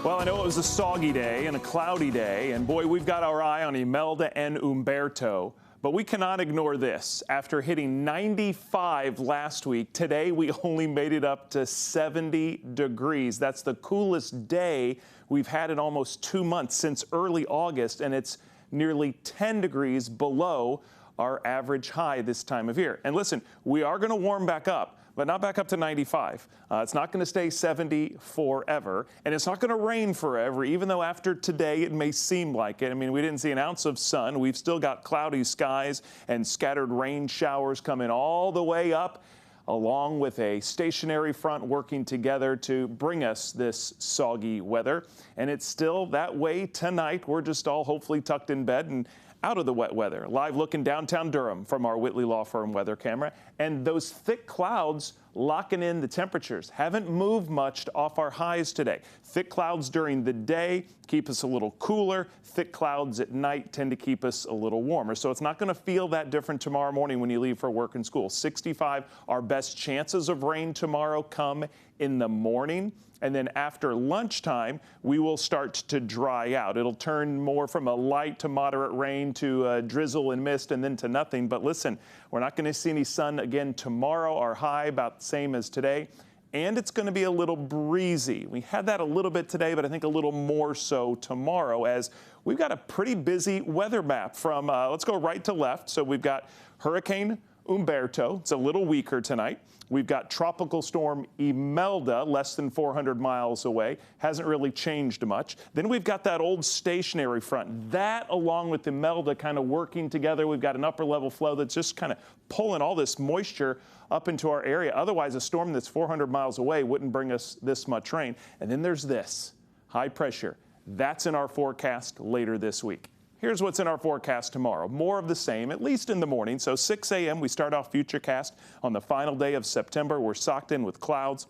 Well, I know it was a soggy day and a cloudy day, and boy, we've got our eye on Imelda and Umberto. But we cannot ignore this. After hitting 95 last week, today we only made it up to 70 degrees. That's the coolest day we've had in almost 2 months since early August, and it's nearly 10 degrees below our average high this time of year. And listen, we are going to warm back up, but not back up to 95. It's not going to stay 70 forever, and it's not going to rain forever, even though after today it may seem like it. I mean, we didn't see an ounce of sun. We've still got cloudy skies and scattered rain showers coming all the way up, along with a stationary front working together to bring us this soggy weather. And it's still that way tonight. We're just all hopefully tucked in bed and out of the wet weather. Live look in downtown Durham from our Whitley Law Firm weather camera. And those thick clouds locking in the temperatures haven't moved much off our highs today. Thick clouds during the day keep us a little cooler. Thick clouds at night tend to keep us a little warmer. So it's not going to feel that different tomorrow morning when you leave for work and school. 65, our best chances of rain tomorrow come in the morning. And then after lunchtime, we will start to dry out. It'll turn more from a light to moderate rain to drizzle and mist and then to nothing. But listen, we're not going to see any sun again tomorrow. Our high about the same as today. And it's going to be a little breezy. We had that a little bit today, but I think a little more so tomorrow, as we've got a pretty busy weather map from, let's go right to left. So we've got Hurricane Umberto. It's a little weaker tonight. We've got Tropical Storm Imelda, less than 400 miles away. Hasn't really changed much. Then we've got that old stationary front. That, along with Imelda, kind of working together. We've got an upper level flow that's just kind of pulling all this moisture up into our area. Otherwise, a storm that's 400 miles away wouldn't bring us this much rain. And then there's this high pressure. That's in our forecast later this week. Here's what's in our forecast tomorrow. More of the same, at least in the morning. So 6 a.m. we start off Futurecast on the final day of September. We're socked in with clouds.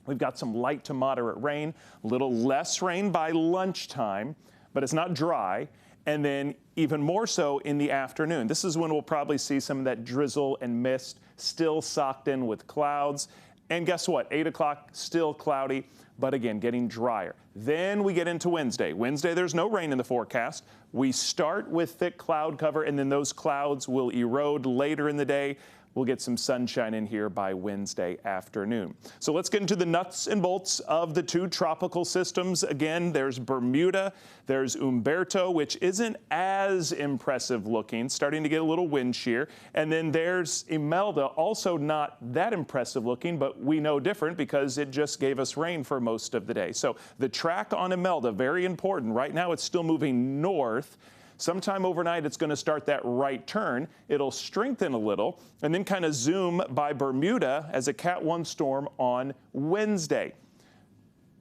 We've got some light to moderate rain, a little less rain by lunchtime, but it's not dry. And then even more so in the afternoon. This is when we'll probably see some of that drizzle and mist, still socked in with clouds. And guess what? 8 o'clock, still cloudy, but again, getting drier. Then we get into Wednesday. Wednesday, there's no rain in the forecast. We start with thick cloud cover, and then those clouds will erode later in the day. We'll get some sunshine in here by Wednesday afternoon. So let's get into the nuts and bolts of the two tropical systems. Again, there's Bermuda, there's Umberto, which isn't as impressive looking, starting to get a little wind shear. And then there's Imelda, also not that impressive looking, but we know different because it just gave us rain for most of the day. So the track on Imelda, very important. Right now it's still moving north. Sometime overnight, it's going to start that right turn. It'll strengthen a little and then kind of zoom by Bermuda as a Cat 1 storm on Wednesday.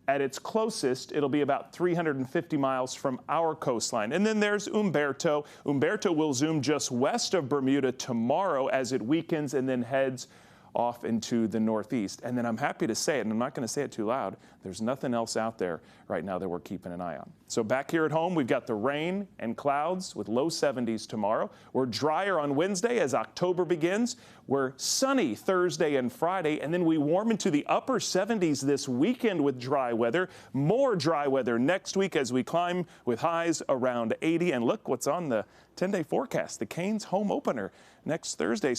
At its closest, it'll be about 350 miles from our coastline. And then there's Umberto. Umberto will zoom just west of Bermuda tomorrow as it weakens and then heads off into the northeast. And then I'm happy to say it, and I'm not going to say it too loud, there's nothing else out there right now that we're keeping an eye on. So back here at home, we've got the rain and clouds with low 70s tomorrow. We're drier on Wednesday as October begins. We're sunny Thursday and Friday, and then we warm into the upper 70s this weekend with dry weather. More dry weather next week as we climb with highs around 80. And look what's on the 10-day forecast, the Canes home opener next Thursday.